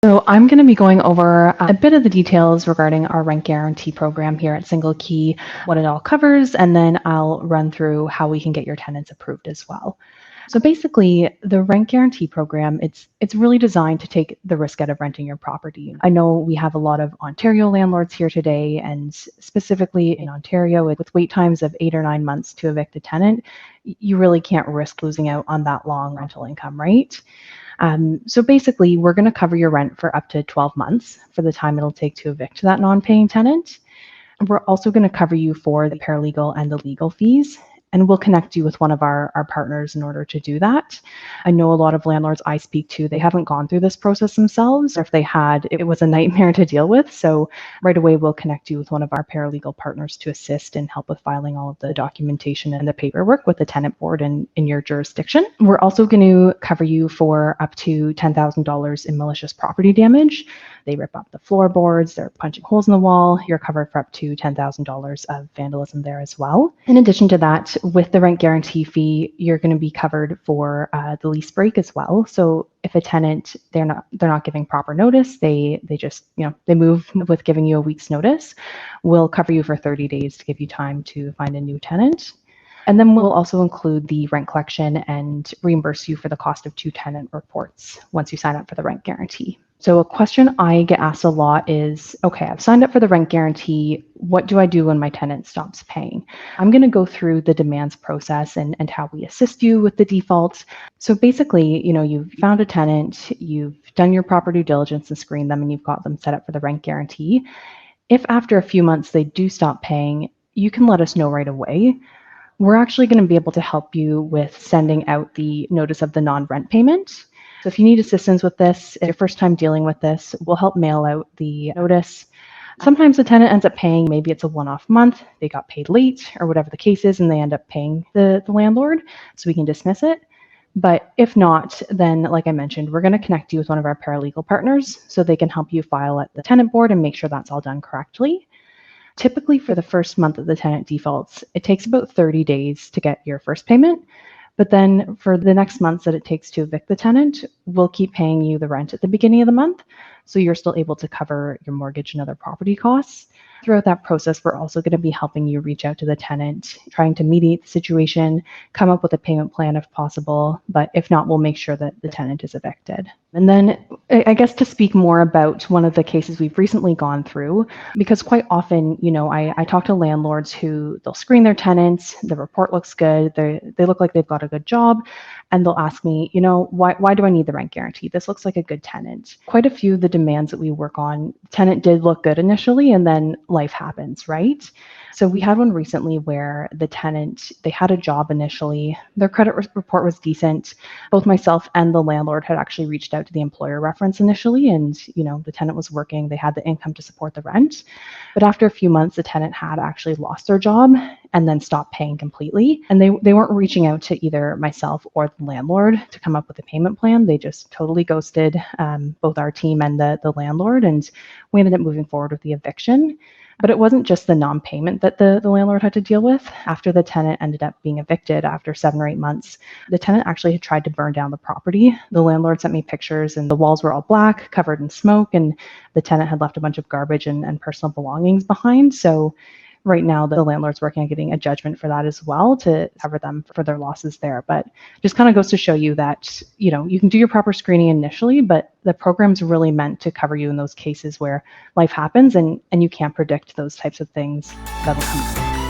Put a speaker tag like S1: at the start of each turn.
S1: So I'm going to be going over a bit of the details regarding our rent guarantee program here at SingleKey, what it all covers, and then I'll run through how we can get your tenants approved as well. So basically, the rent guarantee program, it's really designed to take the risk out of renting your property. I know we have a lot of Ontario landlords here today, and specifically in Ontario, with wait times of 8 or 9 months to evict a tenant, you really can't risk losing out on that long rental income, right? So basically, we're going to cover your rent for up to 12 months for the time it'll take to evict that non-paying tenant. We're also going to cover you for the paralegal and the legal fees, and we'll connect you with one of our partners in order to do that. I know a lot of landlords I speak to, they haven't gone through this process themselves, or if they had, it was a nightmare to deal with. So right away, we'll connect you with one of our paralegal partners to assist and help with filing all of the documentation and the paperwork with the tenant board in your jurisdiction. We're also going to cover you for up to $10,000 in malicious property damage. They rip up the floorboards, they're punching holes in the wall. You're covered for up to $10,000 of vandalism there as well. In addition to that, with the rent guarantee fee, you're going to be covered for the lease break as well. So if a tenant, they're not giving proper notice, they just, they move with giving you a week's notice, we'll cover you for 30 days to give you time to find a new tenant. And then we'll also include the rent collection and reimburse you for the cost of 2 tenant reports once you sign up for the rent guarantee. So a question I get asked a lot is, okay, I've signed up for the rent guarantee. What do I do when my tenant stops paying? I'm going to go through the demands process and how we assist you with the defaults. So basically, you've found a tenant, you've done your proper due diligence and screened them, and you've got them set up for the rent guarantee. If after a few months they do stop paying, you can let us know right away. We're actually going to be able to help you with sending out the notice of the non-rent payment. So if you need assistance with this, if your first time dealing with this, we'll help mail out the notice. Sometimes the tenant ends up paying, maybe it's a one-off month, they got paid late or whatever the case is, and they end up paying the landlord, so we can dismiss it. But if not, then like I mentioned, we're going to connect you with one of our paralegal partners so they can help you file at the tenant board and make sure that's all done correctly. Typically for the first month of the tenant defaults, it takes about 30 days to get your first payment. But then for the next months that it takes to evict the tenant, we'll keep paying you the rent at the beginning of the month. So you're still able to cover your mortgage and other property costs. Throughout that process, we're also going to be helping you reach out to the tenant, trying to mediate the situation, come up with a payment plan if possible. But if not, we'll make sure that the tenant is evicted. And then I guess to speak more about one of the cases we've recently gone through, because quite often, I talk to landlords who they'll screen their tenants, the report looks good, they look like they've got a good job, and they'll ask me, why do I need the rent guarantee? This looks like a good tenant. Quite a few of the demands that we work on, tenant did look good initially, and then life happens, right? So we had one recently where the tenant, they had a job initially, their credit report was decent. Both myself and the landlord had actually reached out to the employer reference initially, and the tenant was working, they had the income to support the rent. But after a few months, the tenant had actually lost their job and then stopped paying completely. And they weren't reaching out to either myself or the landlord to come up with a payment plan. They just totally ghosted both our team and the landlord, and we ended up moving forward with the eviction. But it wasn't just the non-payment that the landlord had to deal with. After the tenant ended up being evicted after 7 or 8 months, the tenant actually had tried to burn down the property. The landlord sent me pictures, and the walls were all black, covered in smoke, and the tenant had left a bunch of garbage and personal belongings behind. So right now, the landlord's working on getting a judgment for that as well to cover them for their losses there. But just kind of goes to show you that, you can do your proper screening initially, but the program's really meant to cover you in those cases where life happens and you can't predict those types of things that'll come.